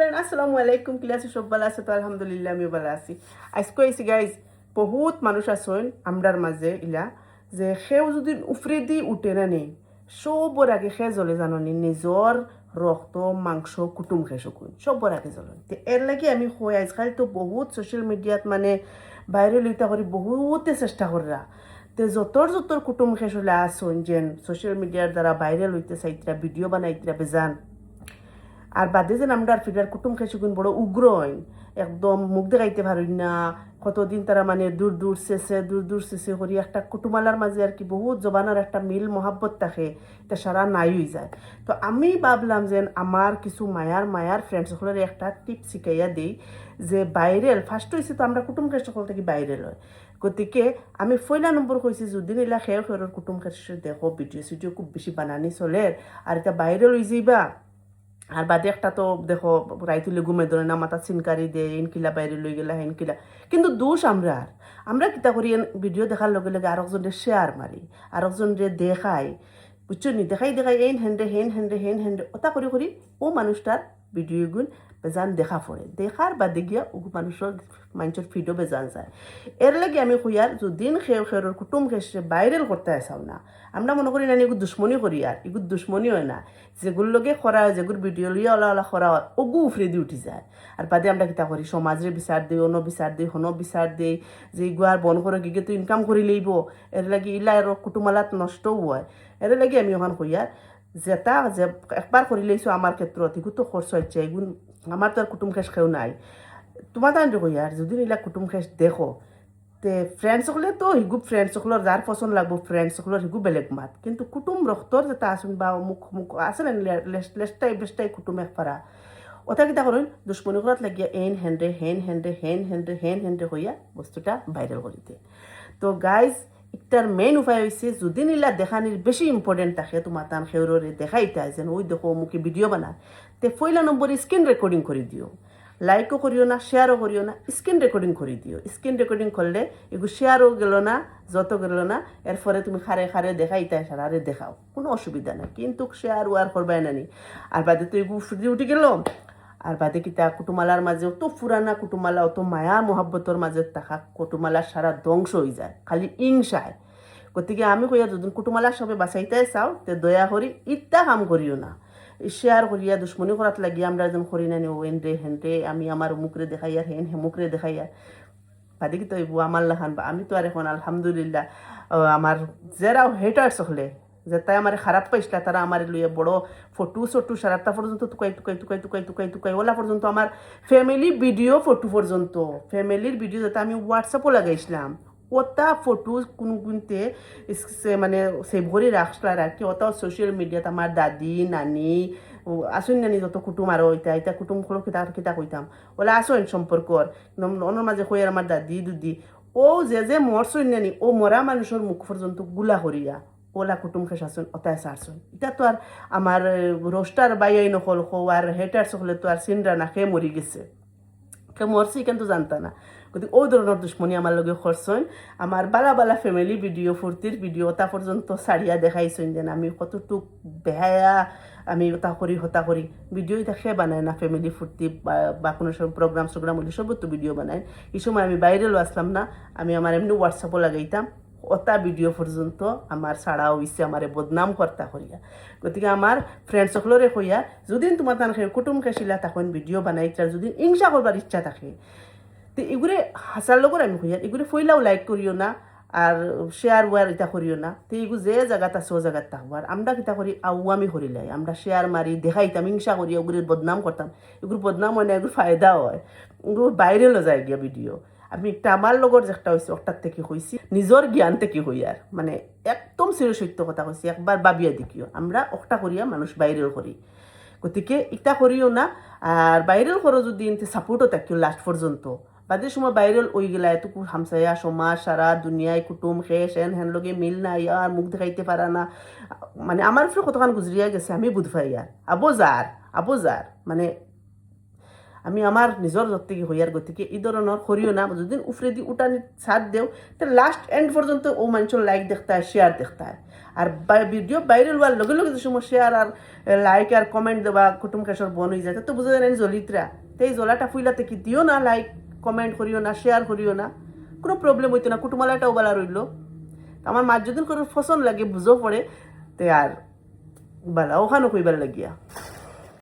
everyone আসসালামু আলাইকুম class সব ভালো আছে তো আলহামদুলিল্লাহ আমিও ভালো আছি আজকে আইছি গাইজ বহুত মানুষ আছেন আমরার মাঝে ইলা যে সেও যদি উফরে দি উঠে না নেই সবর আগে সে জ্বলে জাননি নিজর রক্ত মাংস কুটুম খে শুকুন সবর আগে জ্বলন তো এর লাগে আমি হই আজকাল তো বহুত সোশ্যাল মিডিয়াত মানে বাইরে লইতা করি বহুতে চেষ্টা করা তে যতর কুটুম খে চলে আসুন যেন সোশ্যাল মিডিয়ার দ্বারা বাইরে লইতে চাইতরা ভিডিও বানাইতরা বেজান আর বাদে যে আমরা ফিডার কুটুম খেসুকুন বড় উগ্র হয় একদম মুখ দেখাইতে পারি না কতদিন তারা মানে দূর শেষে করি একটা কুটুমালার মাঝে আর কি বহুত জবানার একটা মিল মহাব্বত থাকে এটা সারা নাই হয়ে যায় তো আমি ভাবলাম যে আমার কিছু মায়ার ফ্রেন্ডস সকলের একটা টিপ শিখাইয়া দিই যে বাইরেল ফার্স্ট হয়েছে তো আমরা কুটুম খেস সকল থেকে বাইরেল হয় গতিকে আমি পয়লা নম্বর কইছি যদি নিলা খেয়ে খেয়ের কুটুম খেস দেখো ভিডিও খুব বেশি বানানি চলে আর এটা বাইরেল হয়ে যাইবা আর বাদে একটা তো দেখো রাইতুলে ঘুমে ধরে না মাথা চিনকারি দে ইনকিলা বাইরে লই গেলা হেনকিলা কিন্তু দোষ আমরা কিতা করি ভিডিও দেখার লগে লগে আরেকজনের শেয়ার মারি আরেকজনের দেখাই বুঝছো নি দেখাই এই হেন ওটা করি ও মানুষটার ভিডিও গুণ বেজান দেখা পড়ে দেখার বাদে গিয়া ও মানুষের ফিডও বেজান যায় এর লাগে আমি কইয়ার যদিন খেয়ের কুটুম খেসে ভাইরাল করতে আসাও না আমরা মনে করি না এগুলো দুশ্মনী করি আর এগুলো দুশ্মনী হয় না যেগুলোর লগে খরা হয় যেগুলো ভিডিও লিয়ে ওলা খরা হয় ওগু উফরে দিয়ে উঠি যায় আর বাদে আমরা কিতা করি সমাজের বিচার দিই অন্য বিচার দিই হন বিচার দিই যে গুয়ার বন করে গিয়ে তো ইনকাম করে লইব এর লাগে ইলা আর কুটুমালাত নষ্টও হয় এর লাগে আমি ওখান কইয়ার যেটা যে একবার করে লইছো আমার ক্ষেত্ৰত এগুলো তো খরচ হচ্ছে এগুলো আমার তো আর কুটুম খেস খেয়েও নাই তোমার তান কইয়ার যদি নিলা কুটুম খেস দেখো তে ফ্রেন্ডস সকলে তো হিগু ফ্রেন্ডস সকলের যার পছন্দ লাগবো ফ্রেন্ডস সকলের হিগু বেলেগ মাত কিন্তু কুটুম রক্তর যেটা আসুন বা মুখ আছে না লেস্টাই কুটুম এক পারা ওটা কিতা করেন দুশ্মনী করাত লাগিয়া হেন হইয়া বস্তুটা ভাইরাল করিতে তো গাইজ একটার মেইন উপায় হয়েছে যদি নিলা দেখানির বেশি ইম্পর্টেন্ট থাকে তোমার তান খেউরে দেখাইতে যেন ওই দেখো মুখে ভিডিও বানায় তে পয়লা নম্বরে স্ক্রিন রেকর্ডিং করে দিও লাইকও করিও না শেয়ারও করিও না স্ক্রিন রেকর্ডিং করে দিও স্ক্রিন রেকর্ডিং করলে এগুলো শেয়ারও গেল না যত গেল না এরপরে তুমি খারে দেখাইতে সারারে দেখাও কোনো অসুবিধা নাই কিন্তু শেয়ার ওয়ার করবাই নানি আর বাদে তো এগুলো ফ্রি উঠে গেল আর বাদে কিতা কুটুমালার মাঝে অত পুরানা কুটুমালা অত মায়া মহাব্বতর মাঝে থাকা কুটুমালার সারা ধ্বংস হয়ে যায় খালি ইংসায় গতিকে আমি কইয়া যদি কুটুমালার সবে বাঁচাইতে চাও তে দয়া করি ইত্যা কাম করিও না শেয়ার করিয়া দুশ্মনী করাত লাগিয়া আমরা যেন করি না নি হেনরে আমি আমার মুখরে দেখাইয়ার মুখরে দেখাইয়ার বাদে কি তো আমার লাহান বা আমি তো আর এখন আলহামদুলিল্লাহ আমার যারাও হেটার্স হলে যে তাই আমার খারাপ পাইছিলা তারা আমার লইয়া বড় ফটো সারাটা পর্যন্ত টুকাই ওলা পর্যন্ত আমার ফ্যামিলি ভিডিও ফটো পর্যন্ত ফ্যামিলির ভিডিও যাতে আমি হোয়াটসঅ্যাপও লাগাইছিলাম ওটা ফটো কোনতে মানে সেভ করে রাখলার আর কি ওটাও সোশ্যাল মিডিয়াত আমার দাদি নানি আসুন নানি যত কুটুম আরও এটা কুটুম খোলো কিতা কইতাম ওলা আসুন সম্পর্কর অন্য মাঝে কই আমার দাদি দুদি ও যে মরছই নানি ও মরা মানুষের মুখ পর্যন্ত গুলা করিয়া ওলা কুটুম খেস আসুন ওটাই সারছুন এটা তো আর আমার রোস্টার বাইয়াই নকল হো আর হেটার্স হলে তো আর সিনরা না খেয়ে মরি গেছে কে মরছি কিন্তু জানতা না গতিকে ওই ধরনের দুশ্মনী আমার লগে করছেন আমার বালা ফ্যামিলি ভিডিও ফুর্তির ভিডিও ওটা পর্যন্ত সারিয়া দেখাইছেন যেন আমি কতটুক বেহায়া আমি ওটা করি হতা করি ভিডিও এটা খেয়ে বানায় না ফ্যামিলি ফুর্তি বা কোনো সব প্রোগ্রাম হলে সব তো ভিডিও বানায় এই সময় আমি বাইরেও আসলাম না আমি আমার এমনি হোয়াটসঅ্যাপও লাগাইতাম ওটা ভিডিও পর্যন্ত আমার ছাড়া হইছে আমার বদনাম কর্তা করিয়া গতিকে আমার ফ্রেন্ডস সকলরে কইয়া যদি তোমার তান কুটুম খেসিলা তখন ভিডিও বানাইতা যদি হিংসা করবার ইচ্ছা থাকে তো এগুলো হাসার লগর আমি কইয়া এগুলো ফইলাও লাইক করিও না আর শেয়ার ওয়ার এটা করিও না তো এগুলো যে জায়গাত আছে ও জায়গাত থাকবো আর আমরা কিতা করি আউয়ামি করিলাই আমরা শেয়ার মারি দেখাইতাম হিংসা করি ওগুলোর বদনাম করতাম এগুলো বদনাম হয় না এগুলো ফায়দাও হয় এগুলো বাইরেও যায় গিয়া ভিডিও আমি একটা আমার লগর যেটা হয়েছে ওটার থেকে হয়েছি নিজের জ্ঞান থেকে হই আর মানে একদম চিরসত্য কথা কইছি একবার ভাবিয়া দেখিও আমরা ওটা করিয়া মানুষ বাইরেও করি গতিকে এটা করিও না আর বাইরেও করো যদি সাপোর্টও থাকিও লাস্ট পর্যন্ত বাদের সময় বাইরেল ওই গেলা এত হামসায়া সমাজ সারা দুনিয়ায় কুটুম খেস হেন লগে মিল না ইয়ার মুখ দেখাইতে পারা না মানে আমার উপরে কতক্ষণ গুজরিয়া গেছে আমি বুধভাই আর আবোজার মানে আমি আমার নিজের যত্তিকে হইয়ার গতিকে এই ধরনের করিও না যদি উফরে দি উঠানি ছাদ দেও তো লাস্ট এন্ড পর্যন্ত ও মানুষের লাইক দেখতে হয় শেয়ার দেখতে হয় আর ভিডিও ভাইরাল হওয়ার লগে লগে যে সময় শেয়ার আর লাইক আর কমেন্ট দেওয়া কুটুম কাশর বন হয়ে যায় তো বুঝা যায় জলিত্রা তো এই জলাটা ফুইলাতে কি দিও না লাইক কমেন্ট করিও না শেয়ার করিও না কোনো প্রবলেম হইতো না কুটুমালাটাও বলা রইল আমার মার যদি কোনো পছন্দ লাগে বুঝো পড়ে তে আর বালা ওখানে কইবার লাগিয়া